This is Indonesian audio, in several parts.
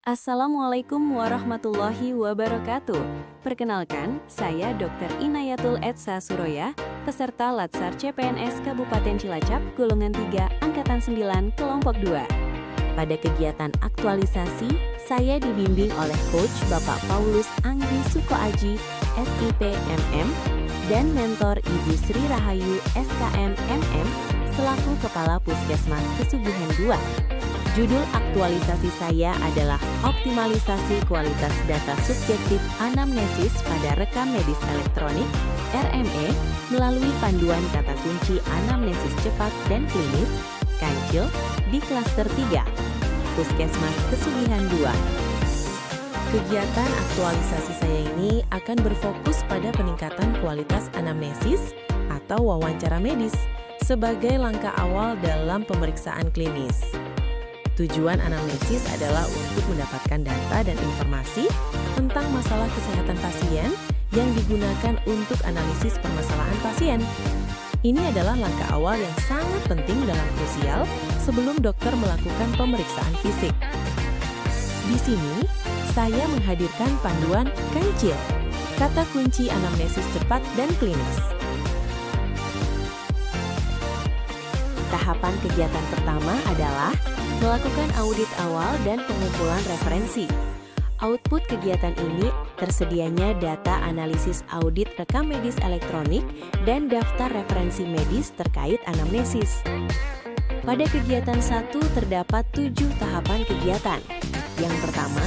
Assalamualaikum warahmatullahi wabarakatuh. Perkenalkan, saya Dr. Inayatul Etsa Suroya, peserta Latsar CPNS Kabupaten Cilacap, golongan 3, angkatan 9, kelompok 2. Pada kegiatan aktualisasi, saya dibimbing oleh Coach Bapak Paulus Anggi Sukoaji, SIP MM, dan mentor Ibu Sri Rahayu, SKM MM, selaku Kepala Puskesmas Pesugihan 2. Judul aktualisasi saya adalah optimalisasi kualitas data subjektif anamnesis pada rekam medis elektronik (RME) melalui panduan kata kunci anamnesis cepat dan klinis (Kancil) di klaster 3, Puskesmas Pesugihan 2. Kegiatan aktualisasi saya ini akan berfokus pada peningkatan kualitas anamnesis atau wawancara medis sebagai langkah awal dalam pemeriksaan klinis. Tujuan anamnesis adalah untuk mendapatkan data dan informasi tentang masalah kesehatan pasien yang digunakan untuk analisis permasalahan pasien. Ini adalah langkah awal yang sangat penting dalam krusial sebelum dokter melakukan pemeriksaan fisik. Di sini, saya menghadirkan panduan Kancil, kata kunci anamnesis cepat dan klinis. Tahapan kegiatan pertama adalah melakukan audit awal dan pengumpulan referensi. Output kegiatan ini tersedianya data analisis audit rekam medis elektronik dan daftar referensi medis terkait anamnesis. Pada kegiatan 1 terdapat 7 tahapan kegiatan. Yang pertama,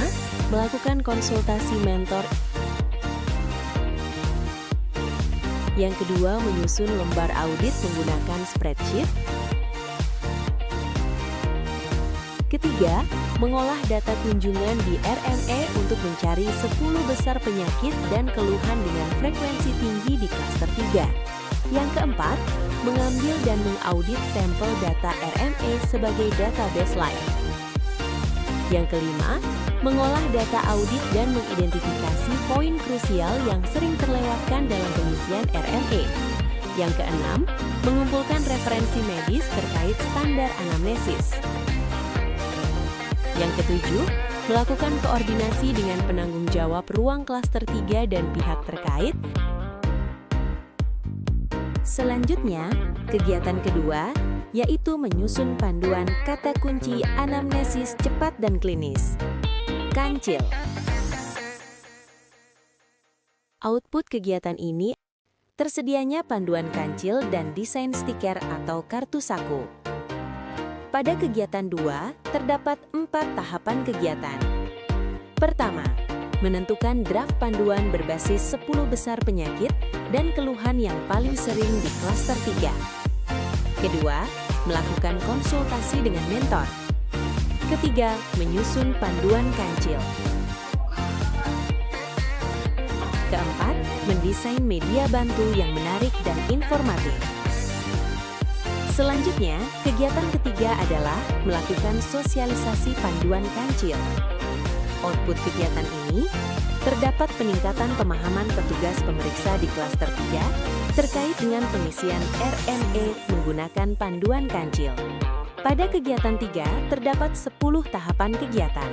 melakukan konsultasi mentor. Yang kedua, menyusun lembar audit menggunakan spreadsheet. Ketiga, mengolah data kunjungan di RME untuk mencari 10 besar penyakit dan keluhan dengan frekuensi tinggi di klaster 3. Yang keempat, mengambil dan mengaudit sampel data RME sebagai data baseline. Yang kelima, mengolah data audit dan mengidentifikasi poin krusial yang sering terlewatkan dalam pengisian RME. Yang keenam, mengumpulkan referensi medis terkait standar anamnesis. Yang ketujuh, melakukan koordinasi dengan penanggung jawab ruang klaster 3 dan pihak terkait. Selanjutnya, kegiatan kedua, yaitu menyusun panduan kata kunci anamnesis cepat dan klinis. Kancil. Output kegiatan ini tersedianya panduan kancil dan desain stiker atau kartu saku. Pada kegiatan 2, terdapat 4 tahapan kegiatan. Pertama, menentukan draft panduan berbasis 10 besar penyakit dan keluhan yang paling sering di klaster 3. Kedua, melakukan konsultasi dengan mentor. Ketiga, menyusun panduan kancil. Keempat, mendesain media bantu yang menarik dan informatif. Selanjutnya, kegiatan ketiga adalah melakukan sosialisasi panduan kancil. Output kegiatan ini terdapat peningkatan pemahaman petugas pemeriksa di klaster 3 terkait dengan pengisian RME menggunakan panduan kancil. Pada kegiatan 3 terdapat 10 tahapan kegiatan.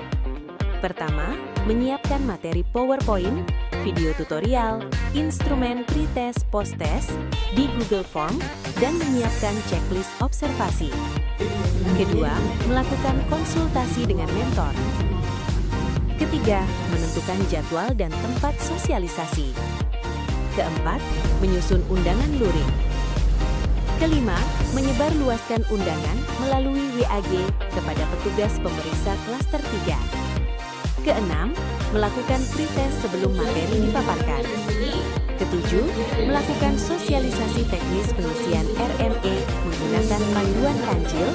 Pertama, menyiapkan materi PowerPoint, video tutorial, instrumen pretest post-test di Google Form, dan menyiapkan checklist observasi. Kedua, melakukan konsultasi dengan mentor. Ketiga, menentukan jadwal dan tempat sosialisasi. Keempat, menyusun undangan luring. Kelima, menyebarluaskan undangan melalui WAG kepada petugas pemeriksa klaster 3. Keenam, melakukan pretest sebelum materi dipaparkan. Ketujuh, melakukan sosialisasi teknis pengisian RME menggunakan panduan kancil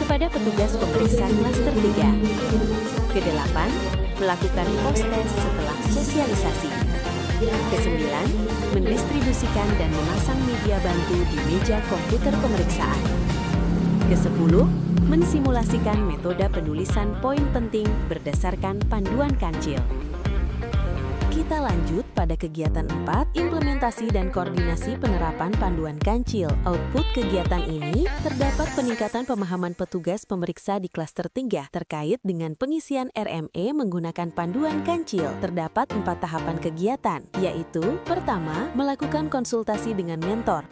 kepada petugas pemeriksa klaster 3. Kedelapan, melakukan post-test setelah sosialisasi. Kesembilan, mendistribusikan dan memasang media bantu di meja komputer pemeriksaan. Kesepuluh, mensimulasikan metode penulisan poin penting berdasarkan panduan kancil. Kita lanjut pada kegiatan 4, implementasi dan koordinasi penerapan panduan Kancil. Output kegiatan ini terdapat peningkatan pemahaman petugas pemeriksa di klaster 3 terkait dengan pengisian RME menggunakan panduan Kancil. Terdapat 4 tahapan kegiatan, yaitu pertama, melakukan konsultasi dengan mentor.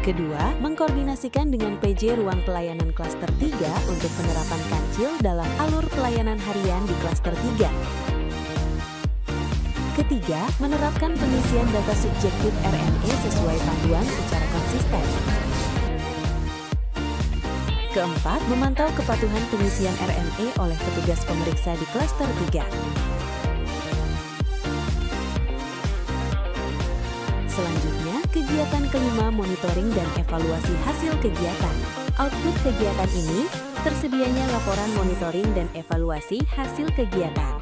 Kedua, mengkoordinasikan dengan PJ Ruang Pelayanan Klaster 3 untuk penerapan Kancil dalam alur pelayanan harian di Klaster 3. Ketiga, menerapkan pengisian data subjektif RME sesuai panduan secara konsisten. Keempat, memantau kepatuhan pengisian RME oleh petugas pemeriksa di Klaster 3. Selanjutnya, kegiatan kelima, monitoring dan evaluasi hasil kegiatan. Output kegiatan ini, tersedianya laporan monitoring dan evaluasi hasil kegiatan.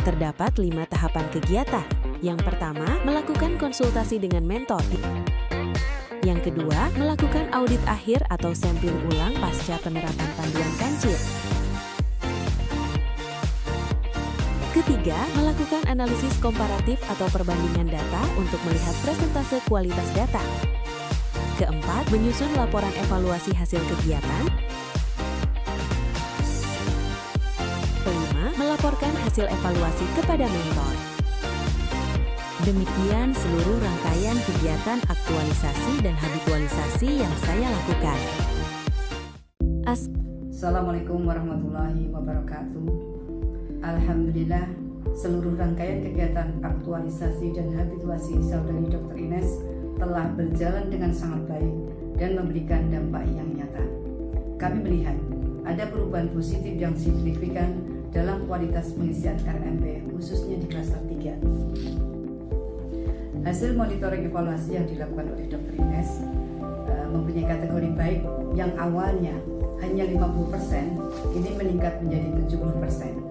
Terdapat 5 tahapan kegiatan. Yang pertama, melakukan konsultasi dengan mentor. Yang kedua, melakukan audit akhir atau sampling ulang pasca penerapan panduan Kancil. Ketiga, melakukan analisis komparatif atau perbandingan data untuk melihat presentase kualitas data. Keempat, menyusun laporan evaluasi hasil kegiatan. Kelima, melaporkan hasil evaluasi kepada mentor. Demikian seluruh rangkaian kegiatan aktualisasi dan habitualisasi yang saya lakukan. Assalamualaikum warahmatullahi wabarakatuh. Alhamdulillah, seluruh rangkaian kegiatan aktualisasi dan habituasi saudari Dr. Ines telah berjalan dengan sangat baik dan memberikan dampak yang nyata. Kami melihat ada perubahan positif yang signifikan dalam kualitas pengisian RMP khususnya di klaster 3. Hasil monitoring evaluasi yang dilakukan oleh Dr. Ines mempunyai kategori baik yang awalnya hanya 50%, kini meningkat menjadi 70%.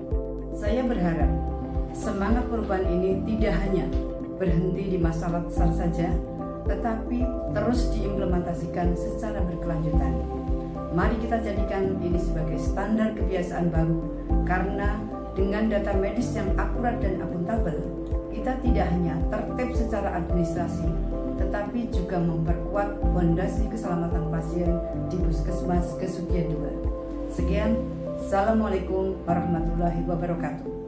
Saya berharap semangat perubahan ini tidak hanya berhenti di masa latsar saja, tetapi terus diimplementasikan secara berkelanjutan. Mari kita jadikan ini sebagai standar kebiasaan baru, karena dengan data medis yang akurat dan akuntabel, kita tidak hanya tertib secara administrasi, tetapi juga memperkuat fondasi keselamatan pasien di Puskesmas Kesugihan 2. Sekian, Assalamualaikum warahmatullahi wabarakatuh.